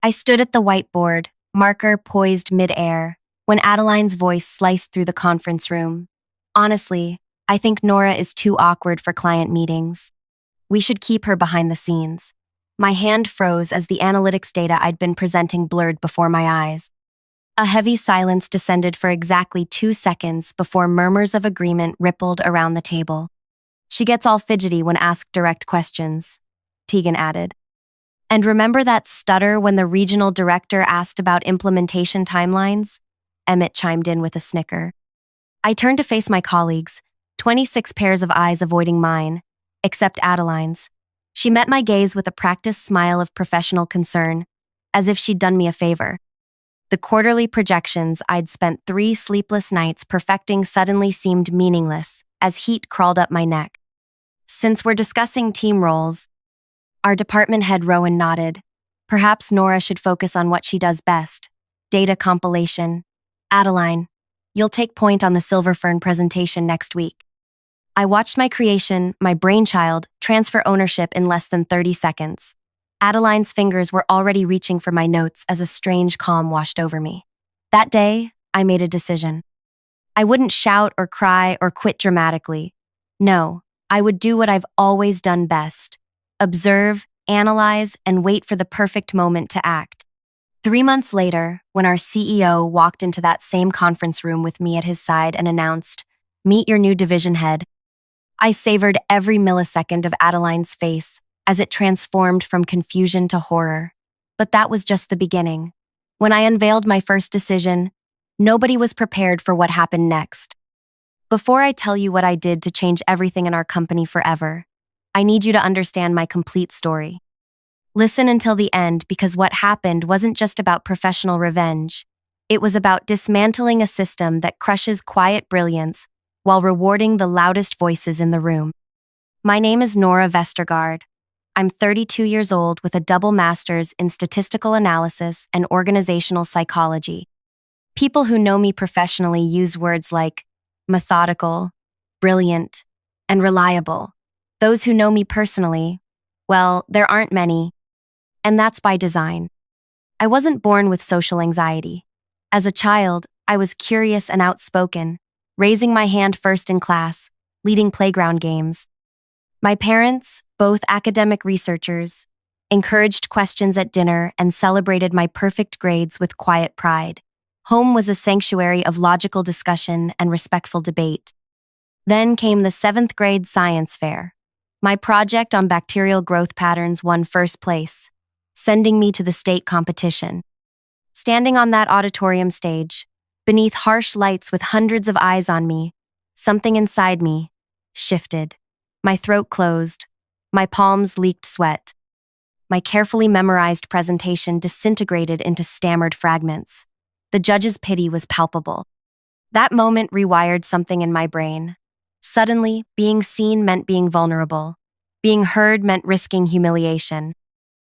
I stood at the whiteboard, marker poised midair, when Adeline's voice sliced through the conference room. Honestly, I think Nora is too awkward for client meetings. We should keep her behind the scenes. My hand froze as the analytics data I'd been presenting blurred before my eyes. A heavy silence descended for exactly 2 seconds before murmurs of agreement rippled around the table. She gets all fidgety when asked direct questions, Tegan added. And remember that stutter when the regional director asked about implementation timelines? Emmett chimed in with a snicker. I turned to face my colleagues, 26 pairs of eyes avoiding mine, except Adeline's. She met my gaze with a practiced smile of professional concern, as if she'd done me a favor. The quarterly projections I'd spent 3 sleepless nights perfecting suddenly seemed meaningless as heat crawled up my neck. Since we're discussing team roles, our department head Rowan nodded. Perhaps Nora should focus on what she does best, data compilation. Adeline, you'll take point on the Silver Fern presentation next week. I watched my creation, my brainchild, transfer ownership in less than 30 seconds. Adeline's fingers were already reaching for my notes as a strange calm washed over me. That day, I made a decision. I wouldn't shout or cry or quit dramatically. No, I would do what I've always done best. Observe, analyze, and wait for the perfect moment to act. 3 months later, when our CEO walked into that same conference room with me at his side and announced, "Meet your new division head," I savored every millisecond of Adeline's face as it transformed from confusion to horror. But that was just the beginning. When I unveiled my first decision, nobody was prepared for what happened next. Before I tell you what I did to change everything in our company forever, I need you to understand my complete story. Listen until the end because what happened wasn't just about professional revenge. It was about dismantling a system that crushes quiet brilliance while rewarding the loudest voices in the room. My name is Nora Vestergaard. I'm 32 years old with a double master's in statistical analysis and organizational psychology. People who know me professionally use words like methodical, brilliant, and reliable. Those who know me personally, well, there aren't many, and that's by design. I wasn't born with social anxiety. As a child, I was curious and outspoken, raising my hand first in class, leading playground games. My parents, both academic researchers, encouraged questions at dinner and celebrated my perfect grades with quiet pride. Home was a sanctuary of logical discussion and respectful debate. Then came the 7th grade science fair. My project on bacterial growth patterns won first place, sending me to the state competition. Standing on that auditorium stage, beneath harsh lights with hundreds of eyes on me, something inside me shifted. My throat closed. My palms leaked sweat. My carefully memorized presentation disintegrated into stammered fragments. The judge's pity was palpable. That moment rewired something in my brain. Suddenly, being seen meant being vulnerable. Being heard meant risking humiliation.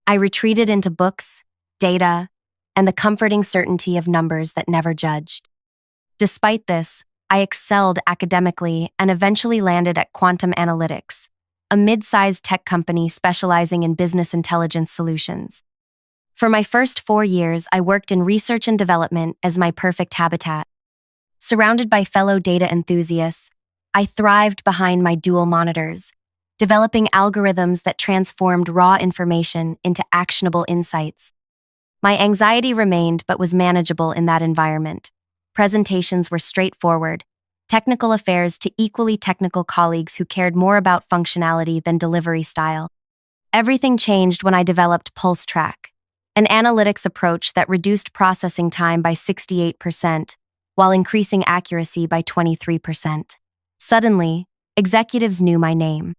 I retreated into books, data, and the comforting certainty of numbers that never judged. Despite this, I excelled academically and eventually landed at Quantum Analytics, a mid-sized tech company specializing in business intelligence solutions. For my first 4 years, I worked in research and development as my perfect habitat. Surrounded by fellow data enthusiasts, I thrived behind my dual monitors, developing algorithms that transformed raw information into actionable insights. My anxiety remained but was manageable in that environment. Presentations were straightforward, technical affairs to equally technical colleagues who cared more about functionality than delivery style. Everything changed when I developed PulseTrack, an analytics approach that reduced processing time by 68% while increasing accuracy by 23%. Suddenly, executives knew my name.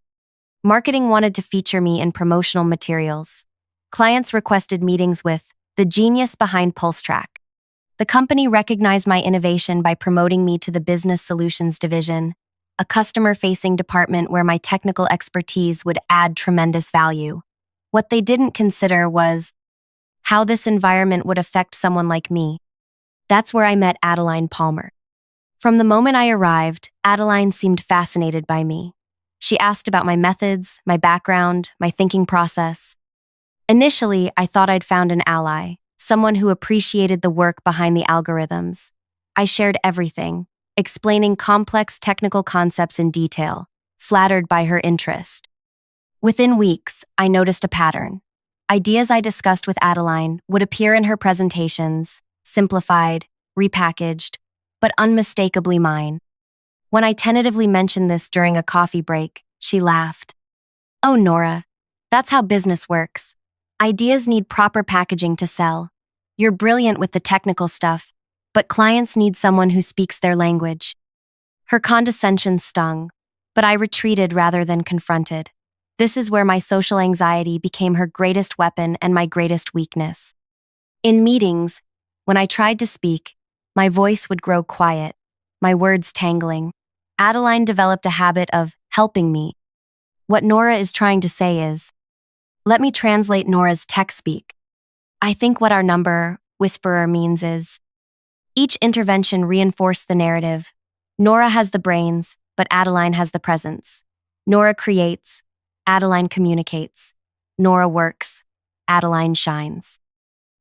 Marketing wanted to feature me in promotional materials. Clients requested meetings with the genius behind PulseTrack. The company recognized my innovation by promoting me to the Business Solutions Division, a customer-facing department where my technical expertise would add tremendous value. What they didn't consider was how this environment would affect someone like me. That's where I met Adeline Palmer. From the moment I arrived, Adeline seemed fascinated by me. She asked about my methods, my background, my thinking process. Initially, I thought I'd found an ally, someone who appreciated the work behind the algorithms. I shared everything, explaining complex technical concepts in detail, flattered by her interest. Within weeks, I noticed a pattern. Ideas I discussed with Adeline would appear in her presentations, simplified, repackaged, but unmistakably mine. When I tentatively mentioned this during a coffee break, she laughed. "Oh, Nora, that's how business works. Ideas need proper packaging to sell. You're brilliant with the technical stuff, but clients need someone who speaks their language." Her condescension stung, but I retreated rather than confronted. This is where my social anxiety became her greatest weapon and my greatest weakness. In meetings, when I tried to speak, my voice would grow quiet, my words tangling. Adeline developed a habit of helping me. What Nora is trying to say is, let me translate Nora's tech speak. I think what our number whisperer means is, each intervention reinforced the narrative. Nora has the brains, but Adeline has the presence. Nora creates, Adeline communicates. Nora works, Adeline shines.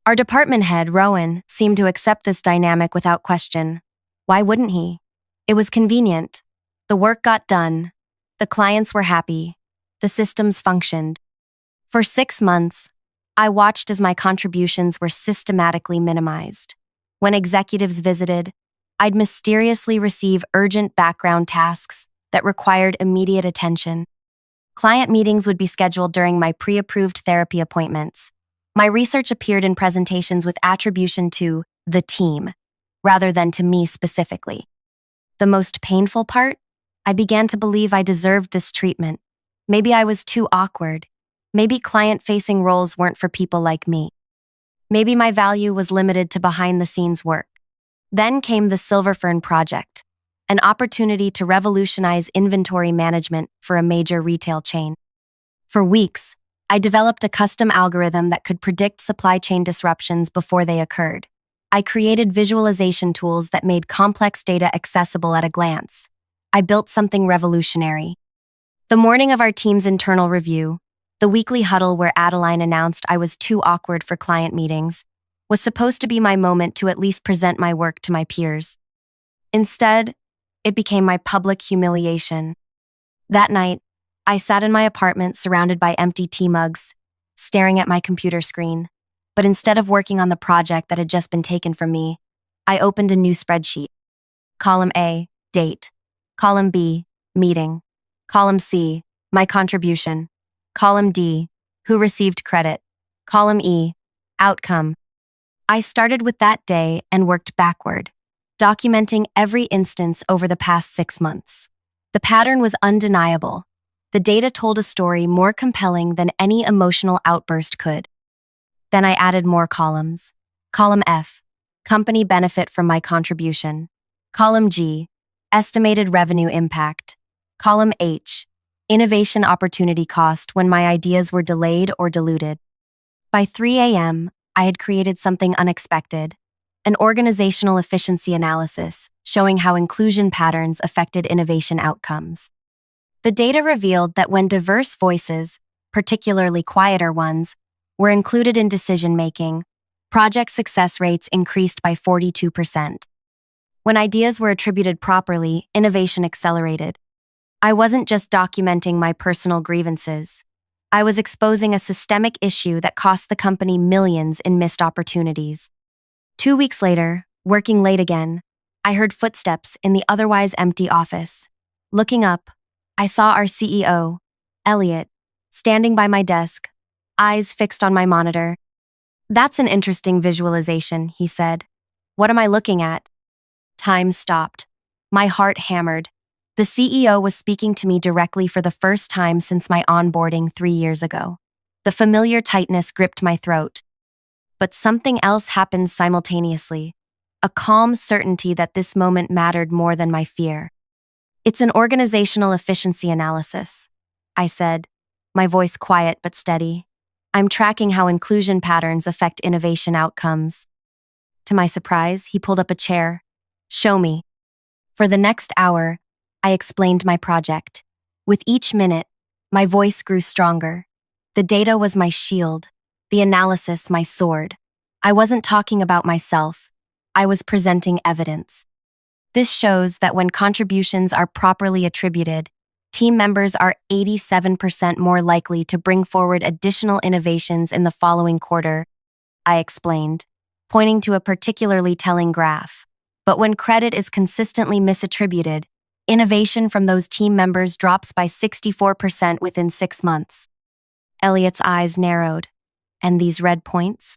Our department head, Rowan, seemed to accept this dynamic without question. Why wouldn't he? It was convenient. The work got done. The clients were happy. The systems functioned. For 6 months, I watched as my contributions were systematically minimized. When executives visited, I'd mysteriously receive urgent background tasks that required immediate attention. Client meetings would be scheduled during my pre-approved therapy appointments. My research appeared in presentations with attribution to the team, rather than to me specifically. The most painful part? I began to believe I deserved this treatment. Maybe I was too awkward. Maybe client-facing roles weren't for people like me. Maybe my value was limited to behind-the-scenes work. Then came the Silver Fern project, an opportunity to revolutionize inventory management for a major retail chain. For weeks, I developed a custom algorithm that could predict supply chain disruptions before they occurred. I created visualization tools that made complex data accessible at a glance. I built something revolutionary. The morning of our team's internal review, the weekly huddle where Adeline announced I was too awkward for client meetings, was supposed to be my moment to at least present my work to my peers. Instead, it became my public humiliation. That night, I sat in my apartment surrounded by empty tea mugs, staring at my computer screen. But instead of working on the project that had just been taken from me, I opened a new spreadsheet. Column A, date. Column B, meeting. Column C, my contribution. Column D, who received credit. Column E, outcome. I started with that day and worked backward, documenting every instance over the past 6 months. The pattern was undeniable. The data told a story more compelling than any emotional outburst could. Then I added more columns. Column F, company benefit from my contribution. Column G, estimated revenue impact. Column H, innovation opportunity cost when my ideas were delayed or diluted. By 3 a.m., I had created something unexpected, an organizational efficiency analysis showing how inclusion patterns affected innovation outcomes. The data revealed that when diverse voices, particularly quieter ones, were included in decision-making, project success rates increased by 42%. When ideas were attributed properly, innovation accelerated. I wasn't just documenting my personal grievances. I was exposing a systemic issue that cost the company millions in missed opportunities. 2 weeks later, working late again, I heard footsteps in the otherwise empty office. Looking up, I saw our CEO, Elliot, standing by my desk, eyes fixed on my monitor. "That's an interesting visualization," he said. "What am I looking at?" Time stopped. My heart hammered. The CEO was speaking to me directly for the first time since my onboarding 3 years ago. The familiar tightness gripped my throat. But something else happened simultaneously, a calm certainty that this moment mattered more than my fear. "It's an organizational efficiency analysis," I said, my voice quiet but steady. "I'm tracking how inclusion patterns affect innovation outcomes." To my surprise, he pulled up a chair. "Show me." For the next hour, I explained my project. With each minute, my voice grew stronger. The data was my shield. The analysis, my sword. I wasn't talking about myself. I was presenting evidence. This shows that when contributions are properly attributed, team members are 87% more likely to bring forward additional innovations in the following quarter, I explained, pointing to a particularly telling graph. But when credit is consistently misattributed, innovation from those team members drops by 64% within 6 months. Elliot's eyes narrowed. And these red points?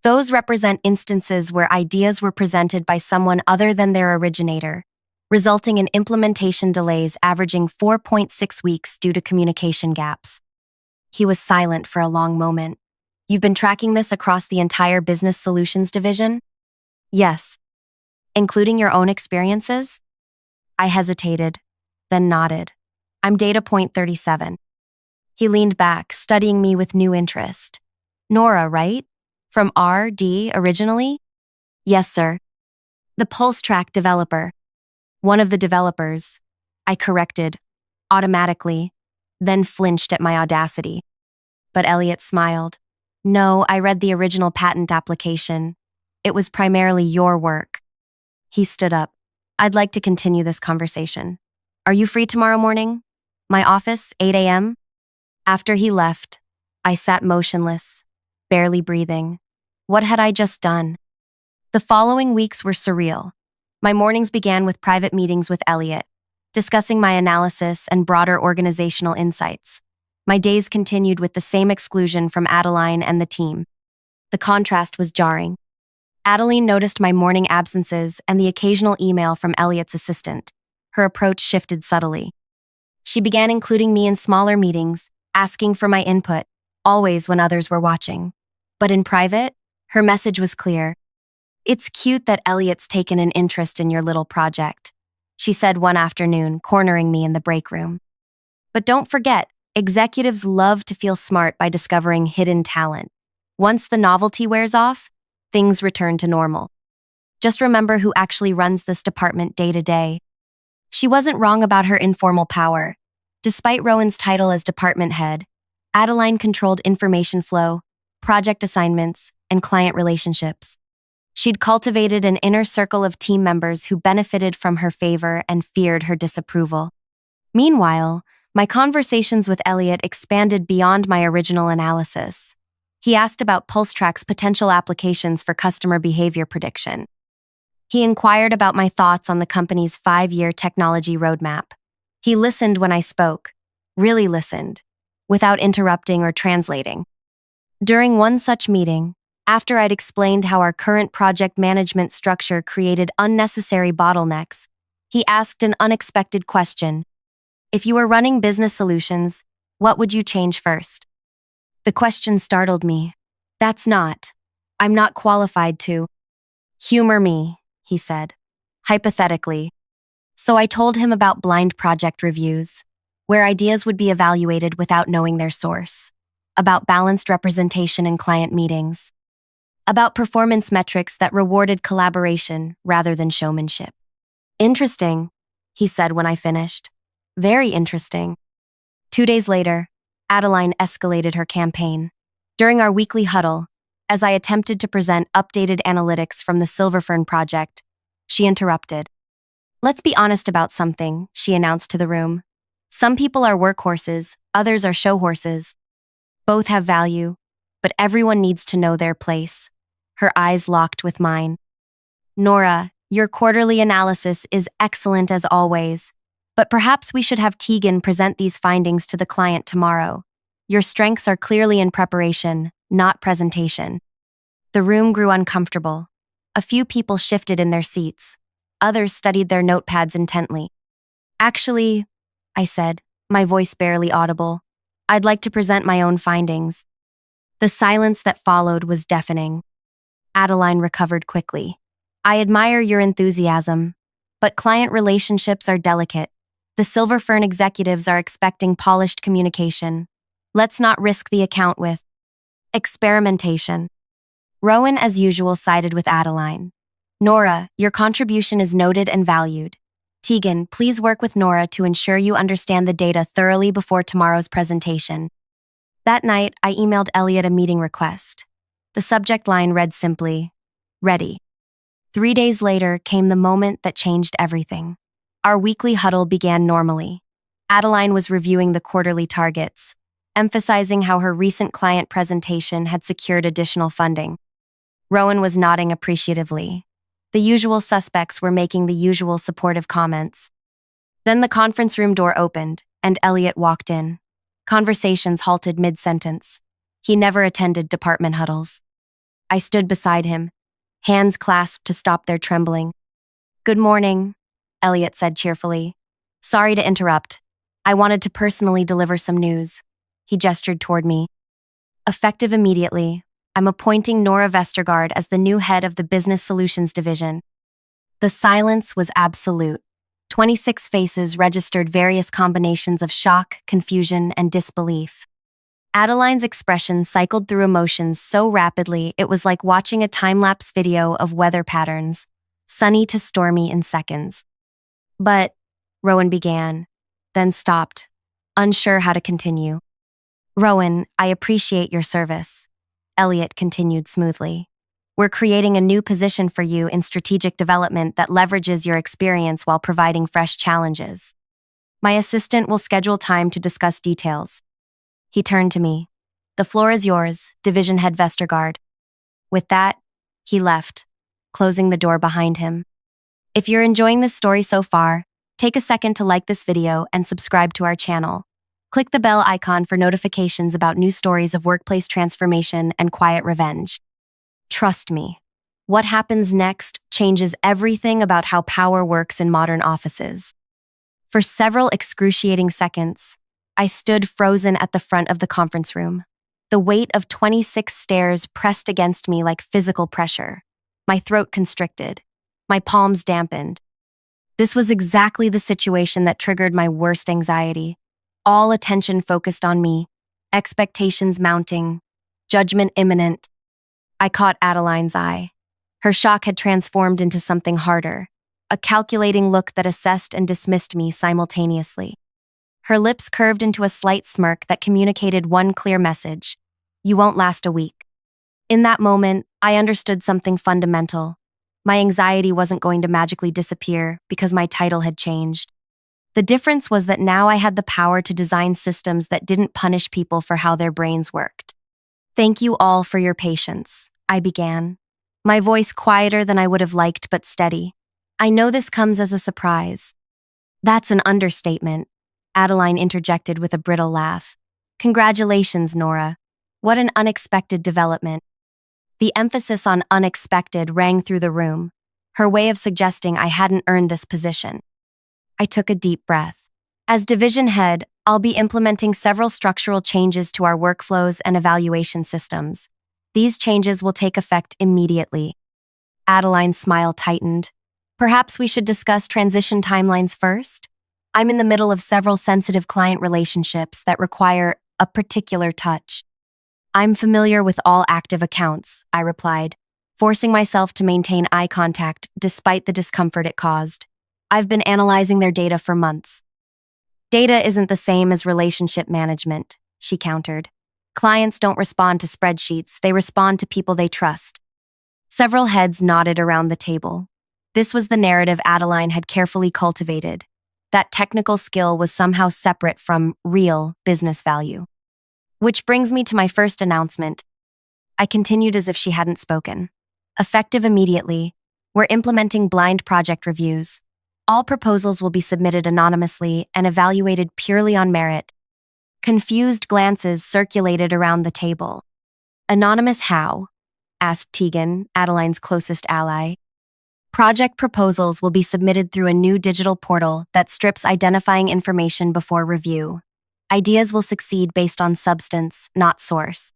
Those represent instances where ideas were presented by someone other than their originator, resulting in implementation delays averaging 4.6 weeks due to communication gaps. He was silent for a long moment. You've been tracking this across the entire business solutions division? Yes. Including your own experiences? I hesitated, then nodded. I'm data point 37. He leaned back, studying me with new interest. Nora, right? From RD originally? Yes, sir. The Pulse Track developer. One of the developers. I corrected, automatically, then flinched at my audacity. But Elliot smiled. No, I read the original patent application. It was primarily your work. He stood up. I'd like to continue this conversation. Are you free tomorrow morning? My office, 8 a.m.? After he left, I sat motionless, barely breathing. What had I just done? The following weeks were surreal. My mornings began with private meetings with Elliot, discussing my analysis and broader organizational insights. My days continued with the same exclusion from Adeline and the team. The contrast was jarring. Adeline noticed my morning absences and the occasional email from Elliot's assistant. Her approach shifted subtly. She began including me in smaller meetings, asking for my input, always when others were watching. But in private, her message was clear. It's cute that Elliot's taken an interest in your little project, she said one afternoon, cornering me in the break room. But don't forget, executives love to feel smart by discovering hidden talent. Once the novelty wears off, things return to normal. Just remember who actually runs this department day to day. She wasn't wrong about her informal power. Despite Rowan's title as department head, Adeline controlled information flow, project assignments, and client relationships. She'd cultivated an inner circle of team members who benefited from her favor and feared her disapproval. Meanwhile, my conversations with Elliot expanded beyond my original analysis. He asked about PulseTrack's potential applications for customer behavior prediction. He inquired about my thoughts on the company's 5-year technology roadmap. He listened when I spoke, really listened, without interrupting or translating. During one such meeting, after I'd explained how our current project management structure created unnecessary bottlenecks, he asked an unexpected question. If you were running business solutions, what would you change first? The question startled me. I'm not qualified to. Humor me, he said, hypothetically. So I told him about blind project reviews, where ideas would be evaluated without knowing their source, about balanced representation in client meetings, about performance metrics that rewarded collaboration rather than showmanship. Interesting, he said when I finished. Very interesting. 2 days later, Adeline escalated her campaign. During our weekly huddle, as I attempted to present updated analytics from the Silverfern project, she interrupted. Let's be honest about something, she announced to the room. Some people are workhorses, others are show horses. Both have value, but everyone needs to know their place. Her eyes locked with mine. Nora, your quarterly analysis is excellent as always, but perhaps we should have Tegan present these findings to the client tomorrow. Your strengths are clearly in preparation, not presentation. The room grew uncomfortable. A few people shifted in their seats. Others studied their notepads intently. Actually, I said, my voice barely audible, I'd like to present my own findings. The silence that followed was deafening. Adeline recovered quickly. I admire your enthusiasm, but client relationships are delicate. The Silverfern executives are expecting polished communication. Let's not risk the account with experimentation. Rowan, as usual, sided with Adeline. Nora, your contribution is noted and valued. Tegan, please work with Nora to ensure you understand the data thoroughly before tomorrow's presentation. That night, I emailed Elliot a meeting request. The subject line read simply, "Ready." 3 days later came the moment that changed everything. Our weekly huddle began normally. Adeline was reviewing the quarterly targets, emphasizing how her recent client presentation had secured additional funding. Rowan was nodding appreciatively. The usual suspects were making the usual supportive comments. Then the conference room door opened, and Elliot walked in. Conversations halted mid-sentence. He never attended department huddles. I stood beside him, hands clasped to stop their trembling. "Good morning," Elliot said cheerfully. "Sorry to interrupt. I wanted to personally deliver some news." He gestured toward me. "Effective immediately, I'm appointing Nora Vestergaard as the new head of the Business Solutions Division." The silence was absolute. 26 faces registered various combinations of shock, confusion, and disbelief. Adeline's expression cycled through emotions so rapidly it was like watching a time-lapse video of weather patterns, sunny to stormy in seconds. "But," Rowan began, then stopped, unsure how to continue. "Rowan, I appreciate your service," Elliot continued smoothly. "We're creating a new position for you in strategic development that leverages your experience while providing fresh challenges. My assistant will schedule time to discuss details." He turned to me. "The floor is yours, Division Head Vestergaard." With that, he left, closing the door behind him. If you're enjoying this story so far, take a second to like this video and subscribe to our channel. Click the bell icon for notifications about new stories of workplace transformation and quiet revenge. Trust me, what happens next changes everything about how power works in modern offices. For several excruciating seconds, I stood frozen at the front of the conference room. The weight of 26 stares pressed against me like physical pressure. My throat constricted. My palms dampened. This was exactly the situation that triggered my worst anxiety. All attention focused on me, expectations mounting, judgment imminent. I caught Adeline's eye. Her shock had transformed into something harder, a calculating look that assessed and dismissed me simultaneously. Her lips curved into a slight smirk that communicated one clear message: "You won't last a week." In that moment, I understood something fundamental. My anxiety wasn't going to magically disappear because my title had changed. The difference was that now I had the power to design systems that didn't punish people for how their brains worked. "Thank you all for your patience," I began, my voice quieter than I would have liked but steady. "I know this comes as a surprise." "That's an understatement," Adeline interjected with a brittle laugh. "Congratulations, Nora. What an unexpected development." The emphasis on unexpected rang through the room, her way of suggesting I hadn't earned this position. I took a deep breath. As division head, I'll be implementing several structural changes to our workflows and evaluation systems. These changes will take effect immediately. Adeline's smile tightened. "Perhaps we should discuss transition timelines first? I'm in the middle of several sensitive client relationships that require a particular touch." "I'm familiar with all active accounts," I replied, forcing myself to maintain eye contact despite the discomfort it caused. "I've been analyzing their data for months." "Data isn't the same as relationship management," she countered. "Clients don't respond to spreadsheets, they respond to people they trust." Several heads nodded around the table. This was the narrative Adeline had carefully cultivated. That technical skill was somehow separate from real business value. "Which brings me to my first announcement." I continued as if she hadn't spoken. "Effective immediately, we're implementing blind project reviews. All proposals will be submitted anonymously and evaluated purely on merit." Confused glances circulated around the table. "Anonymous how?" asked Tegan, Adeline's closest ally. "Project proposals will be submitted through a new digital portal that strips identifying information before review. Ideas will succeed based on substance, not source."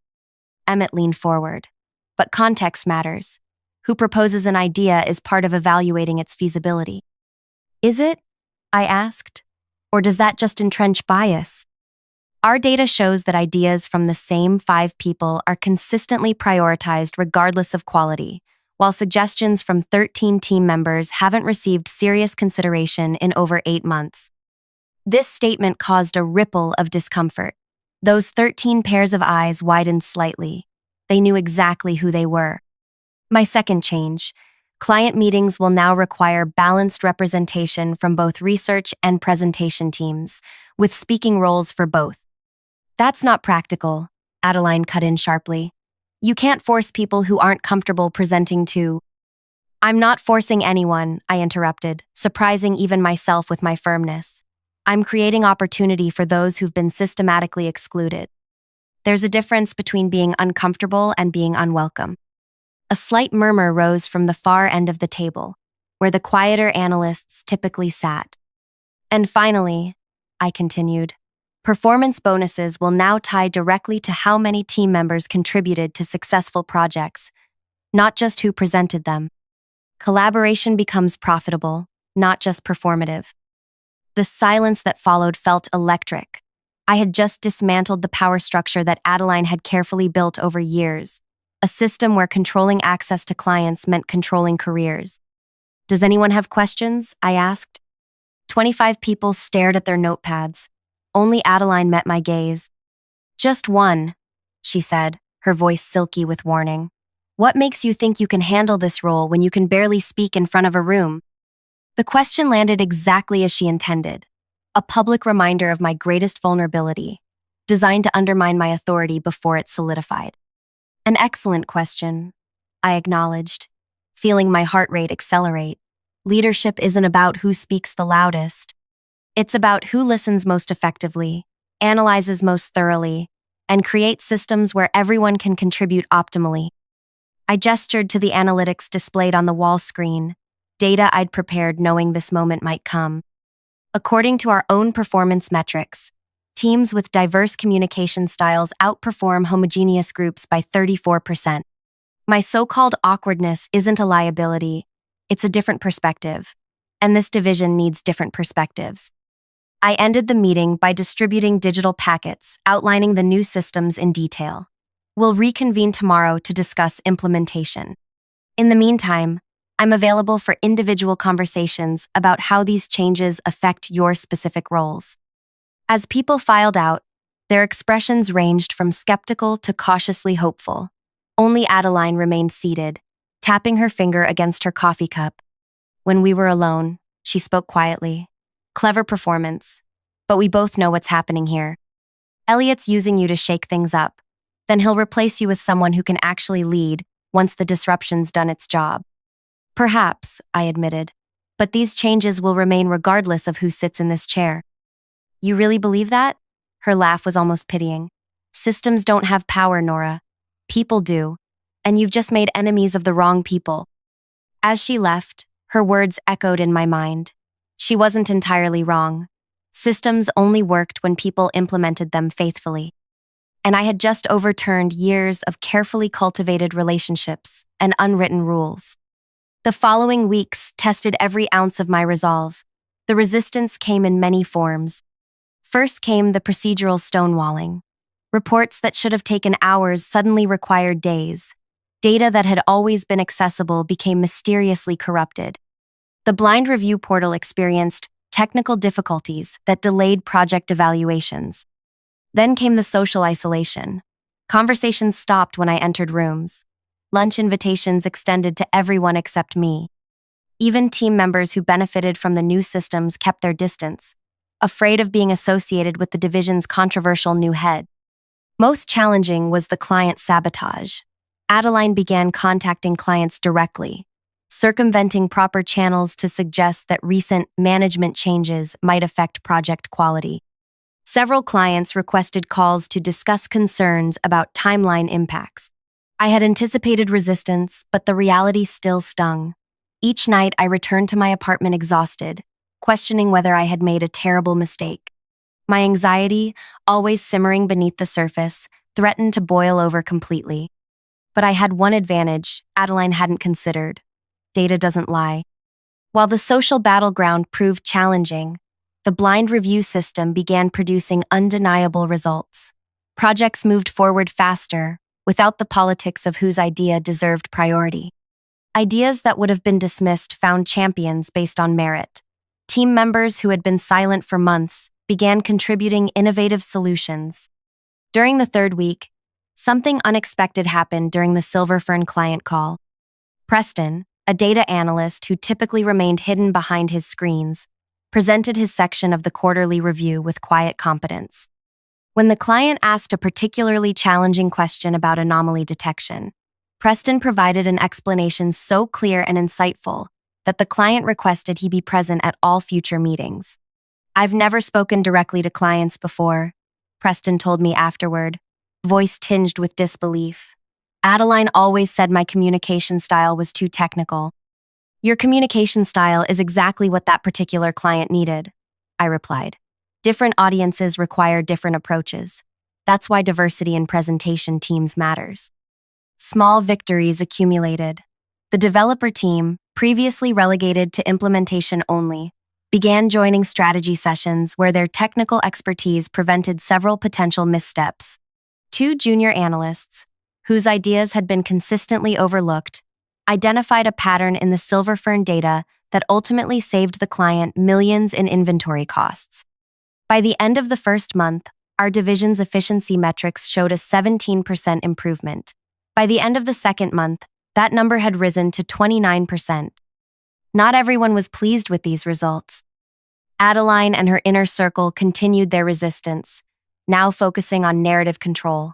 Emmett leaned forward. "But context matters. Who proposes an idea is part of evaluating its feasibility." "Is it?" I asked. "Or does that just entrench bias?" "Our data shows that ideas from the same 5 people are consistently prioritized regardless of quality, while suggestions from 13 team members haven't received serious consideration in over 8 months." This statement caused a ripple of discomfort. Those 13 pairs of eyes widened slightly. They knew exactly who they were. My second change: client meetings will now require balanced representation from both research and presentation teams, with speaking roles for both. That's not practical, Adeline cut in sharply. You can't force people who aren't comfortable presenting to. I'm not forcing anyone, I interrupted, surprising even myself with my firmness. I'm creating opportunity for those who've been systematically excluded. There's a difference between being uncomfortable and being unwelcome. A slight murmur rose from the far end of the table, where the quieter analysts typically sat. And finally, I continued, performance bonuses will now tie directly to how many team members contributed to successful projects, not just who presented them. Collaboration becomes profitable, not just performative. The silence that followed felt electric. I had just dismantled the power structure that Adeline had carefully built over years, a system where controlling access to clients meant controlling careers. Does anyone have questions? I asked. 25 people stared at their notepads. Only Adeline met my gaze. Just one, she said, her voice silky with warning. What makes you think you can handle this role when you can barely speak in front of a room? The question landed exactly as she intended, a public reminder of my greatest vulnerability, designed to undermine my authority before it solidified. An excellent question, I acknowledged, feeling my heart rate accelerate. Leadership isn't about who speaks the loudest. It's about who listens most effectively, analyzes most thoroughly, and creates systems where everyone can contribute optimally. I gestured to the analytics displayed on the wall screen, data I'd prepared knowing this moment might come. According to our own performance metrics, teams with diverse communication styles outperform homogeneous groups by 34%. My so-called awkwardness isn't a liability, it's a different perspective, and this division needs different perspectives. I ended the meeting by distributing digital packets outlining the new systems in detail. We'll reconvene tomorrow to discuss implementation. In the meantime, I'm available for individual conversations about how these changes affect your specific roles. As people filed out, their expressions ranged from skeptical to cautiously hopeful. Only Adeline remained seated, tapping her finger against her coffee cup. When we were alone, she spoke quietly. Clever performance, but we both know what's happening here. Elliot's using you to shake things up. Then he'll replace you with someone who can actually lead once the disruption's done its job. Perhaps, I admitted, but these changes will remain regardless of who sits in this chair. You really believe that? Her laugh was almost pitying. Systems don't have power, Nora. People do, and you've just made enemies of the wrong people. As she left, her words echoed in my mind. She wasn't entirely wrong. Systems only worked when people implemented them faithfully. And I had just overturned years of carefully cultivated relationships and unwritten rules. The following weeks tested every ounce of my resolve. The resistance came in many forms. First came the procedural stonewalling. Reports that should have taken hours suddenly required days. Data that had always been accessible became mysteriously corrupted. The blind review portal experienced technical difficulties that delayed project evaluations. Then came the social isolation. Conversations stopped when I entered rooms. Lunch invitations extended to everyone except me. Even team members who benefited from the new systems kept their distance, afraid of being associated with the division's controversial new head. Most challenging was the client sabotage. Adeline began contacting clients directly, circumventing proper channels to suggest that recent management changes might affect project quality. Several clients requested calls to discuss concerns about timeline impacts. I had anticipated resistance, but the reality still stung. Each night, I returned to my apartment exhausted, questioning whether I had made a terrible mistake. My anxiety, always simmering beneath the surface, threatened to boil over completely. But I had one advantage Adeline hadn't considered. Data doesn't lie. While the social battleground proved challenging, the blind review system began producing undeniable results. Projects moved forward faster, without the politics of whose idea deserved priority. Ideas that would have been dismissed found champions based on merit. Team members who had been silent for months began contributing innovative solutions. During the third week, something unexpected happened during the Silver Fern client call. Preston, a data analyst who typically remained hidden behind his screens, presented his section of the quarterly review with quiet competence. When the client asked a particularly challenging question about anomaly detection, Preston provided an explanation so clear and insightful that the client requested he be present at all future meetings. "I've never spoken directly to clients before," Preston told me afterward, voice tinged with disbelief. "Adeline always said my communication style was too technical." "Your communication style is exactly what that particular client needed," I replied. "Different audiences require different approaches. That's why diversity in presentation teams matters." Small victories accumulated. The developer team, previously relegated to implementation only, began joining strategy sessions where their technical expertise prevented several potential missteps. Two junior analysts, whose ideas had been consistently overlooked, identified a pattern in the Silver Fern data that ultimately saved the client millions in inventory costs. By the end of the first month, our division's efficiency metrics showed a 17% improvement. By the end of the second month, that number had risen to 29%. Not everyone was pleased with these results. Adeline and her inner circle continued their resistance, now focusing on narrative control.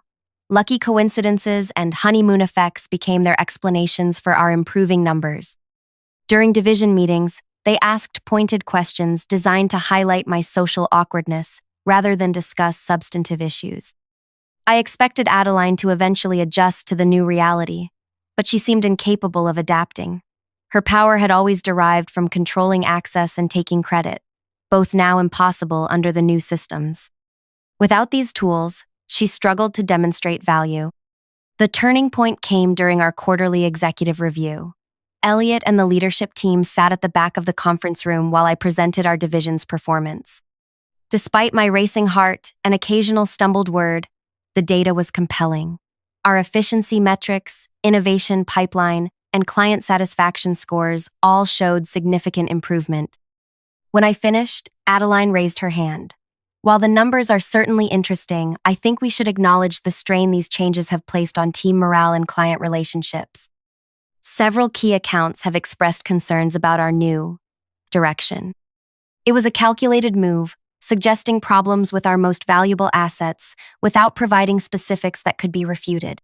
Lucky coincidences and honeymoon effects became their explanations for our improving numbers. During division meetings, they asked pointed questions designed to highlight my social awkwardness rather than discuss substantive issues. I expected Adeline to eventually adjust to the new reality, but she seemed incapable of adapting. Her power had always derived from controlling access and taking credit, both now impossible under the new systems. Without these tools, she struggled to demonstrate value. The turning point came during our quarterly executive review. Elliot and the leadership team sat at the back of the conference room while I presented our division's performance. Despite my racing heart and occasional stumbled word, the data was compelling. Our efficiency metrics, innovation pipeline, and client satisfaction scores all showed significant improvement. When I finished, Adeline raised her hand. "While the numbers are certainly interesting, I think we should acknowledge the strain these changes have placed on team morale and client relationships. Several key accounts have expressed concerns about our new direction." It was a calculated move, suggesting problems with our most valuable assets without providing specifics that could be refuted.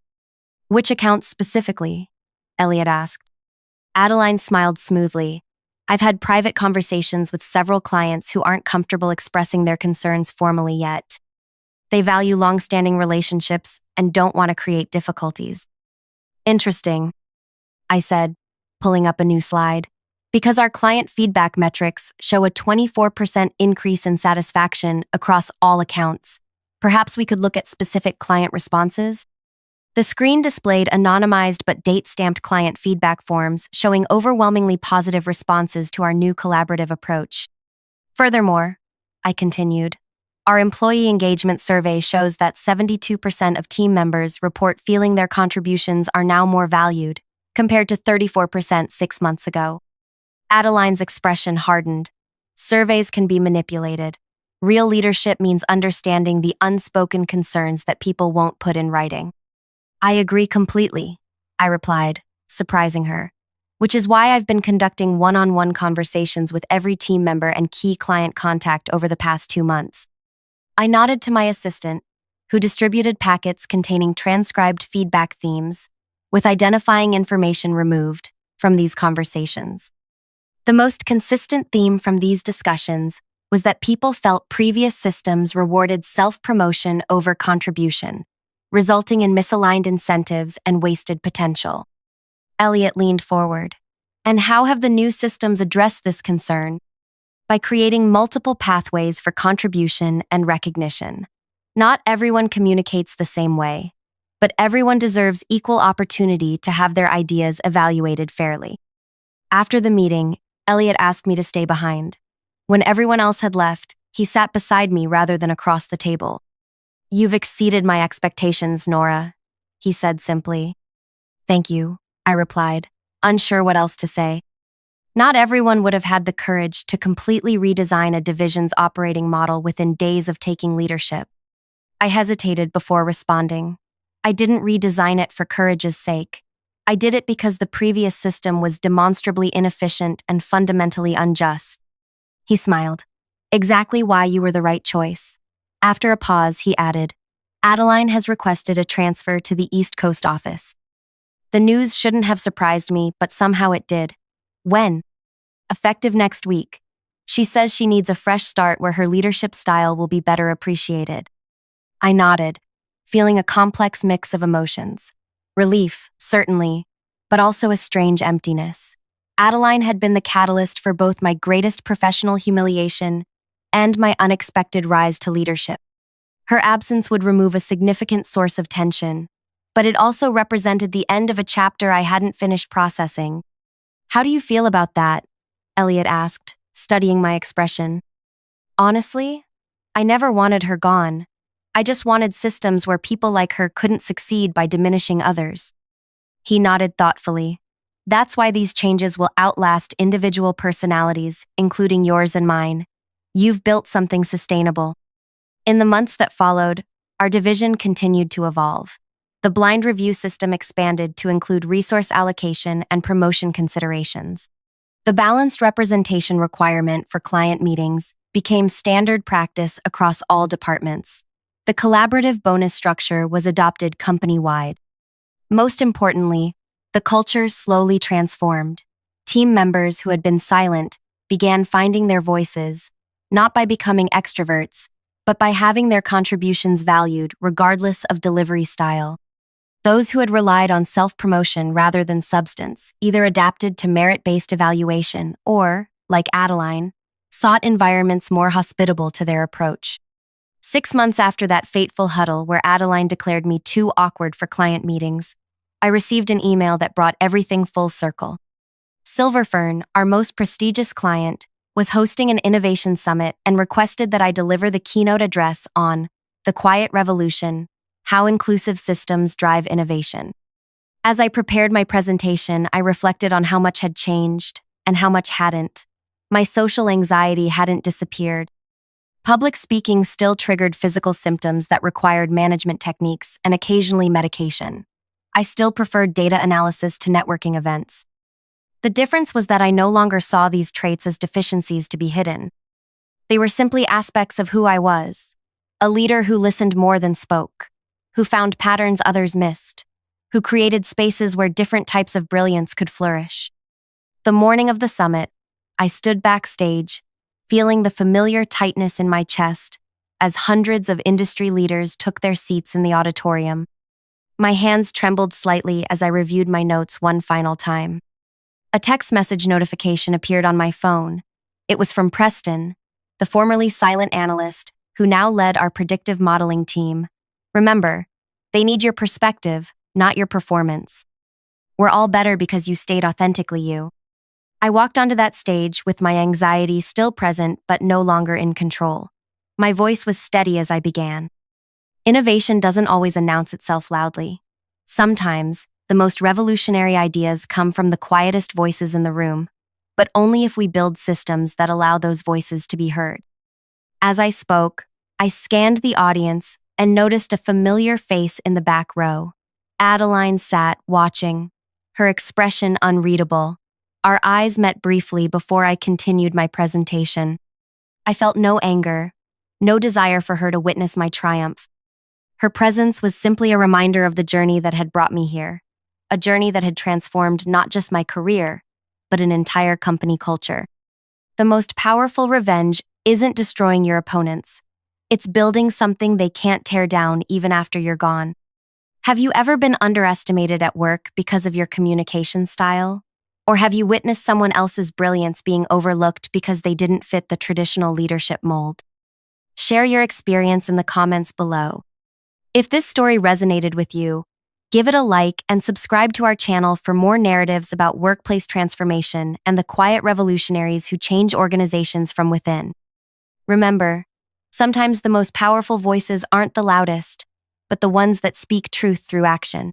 "Which accounts specifically?" Elliot asked. Adeline smiled smoothly. "I've had private conversations with several clients who aren't comfortable expressing their concerns formally yet. They value long-standing relationships and don't want to create difficulties." "Interesting," I said, pulling up a new slide. "Because our client feedback metrics show a 24% increase in satisfaction across all accounts. Perhaps we could look at specific client responses?" The screen displayed anonymized but date-stamped client feedback forms showing overwhelmingly positive responses to our new collaborative approach. "Furthermore," I continued, "our employee engagement survey shows that 72% of team members report feeling their contributions are now more valued, compared to 34% 6 months ago." Adeline's expression hardened. "Surveys can be manipulated. Real leadership means understanding the unspoken concerns that people won't put in writing." "I agree completely," I replied, surprising her, "which is why I've been conducting one-on-one conversations with every team member and key client contact over the past 2 months." I nodded to my assistant, who distributed packets containing transcribed feedback themes, with identifying information removed from these conversations. The most consistent theme from these discussions was that people felt previous systems rewarded self-promotion over contribution, resulting in misaligned incentives and wasted potential. Elliot leaned forward. "And how have the new systems addressed this concern?" "By creating multiple pathways for contribution and recognition. Not everyone communicates the same way, but everyone deserves equal opportunity to have their ideas evaluated fairly." After the meeting, Elliot asked me to stay behind. When everyone else had left, he sat beside me rather than across the table. "You've exceeded my expectations, Nora," he said simply. "Thank you," I replied, unsure what else to say. Not everyone would have had the courage to completely redesign a division's operating model within days of taking leadership. I hesitated before responding. I didn't redesign it for courage's sake. I did it because the previous system was demonstrably inefficient and fundamentally unjust. He smiled. Exactly why you were the right choice. After a pause, he added, Adeline has requested a transfer to the East Coast office. The news shouldn't have surprised me, but somehow it did. When? Effective next week. She says she needs a fresh start where her leadership style will be better appreciated. I nodded, feeling a complex mix of emotions. Relief, certainly, but also a strange emptiness. Adeline had been the catalyst for both my greatest professional humiliation and my unexpected rise to leadership. Her absence would remove a significant source of tension, but it also represented the end of a chapter I hadn't finished processing. How do you feel about that? Elliot asked, studying my expression. Honestly, I never wanted her gone. I just wanted systems where people like her couldn't succeed by diminishing others. He nodded thoughtfully. That's why these changes will outlast individual personalities, including yours and mine. You've built something sustainable. In the months that followed, our division continued to evolve. The blind review system expanded to include resource allocation and promotion considerations. The balanced representation requirement for client meetings became standard practice across all departments. The collaborative bonus structure was adopted company-wide. Most importantly, the culture slowly transformed. Team members who had been silent began finding their voices, not by becoming extroverts, but by having their contributions valued regardless of delivery style. Those who had relied on self-promotion rather than substance either adapted to merit-based evaluation or, like Adeline, sought environments more hospitable to their approach. 6 months after that fateful huddle where Adeline declared me too awkward for client meetings, I received an email that brought everything full circle. Silverfern, our most prestigious client, was hosting an innovation summit and requested that I deliver the keynote address on The Quiet Revolution: How Inclusive Systems Drive Innovation. As I prepared my presentation, I reflected on how much had changed and how much hadn't. My social anxiety hadn't disappeared. Public speaking still triggered physical symptoms that required management techniques and occasionally medication. I still preferred data analysis to networking events. The difference was that I no longer saw these traits as deficiencies to be hidden. They were simply aspects of who I was, a leader who listened more than spoke, who found patterns others missed, who created spaces where different types of brilliance could flourish. The morning of the summit, I stood backstage, feeling the familiar tightness in my chest as hundreds of industry leaders took their seats in the auditorium. My hands trembled slightly as I reviewed my notes one final time. A text message notification appeared on my phone. It was from Preston, the formerly silent analyst who now led our predictive modeling team. Remember, they need your perspective, not your performance. We're all better because you stayed authentically you. I walked onto that stage with my anxiety still present but no longer in control. My voice was steady as I began. Innovation doesn't always announce itself loudly. Sometimes, the most revolutionary ideas come from the quietest voices in the room, but only if we build systems that allow those voices to be heard. As I spoke, I scanned the audience and noticed a familiar face in the back row. Adeline sat, watching, her expression unreadable. Our eyes met briefly before I continued my presentation. I felt no anger, no desire for her to witness my triumph. Her presence was simply a reminder of the journey that had brought me here, a journey that had transformed not just my career, but an entire company culture. The most powerful revenge isn't destroying your opponents. It's building something they can't tear down even after you're gone. Have you ever been underestimated at work because of your communication style? Or have you witnessed someone else's brilliance being overlooked because they didn't fit the traditional leadership mold? Share your experience in the comments below. If this story resonated with you, give it a like and subscribe to our channel for more narratives about workplace transformation and the quiet revolutionaries who change organizations from within. Remember, sometimes the most powerful voices aren't the loudest, but the ones that speak truth through action.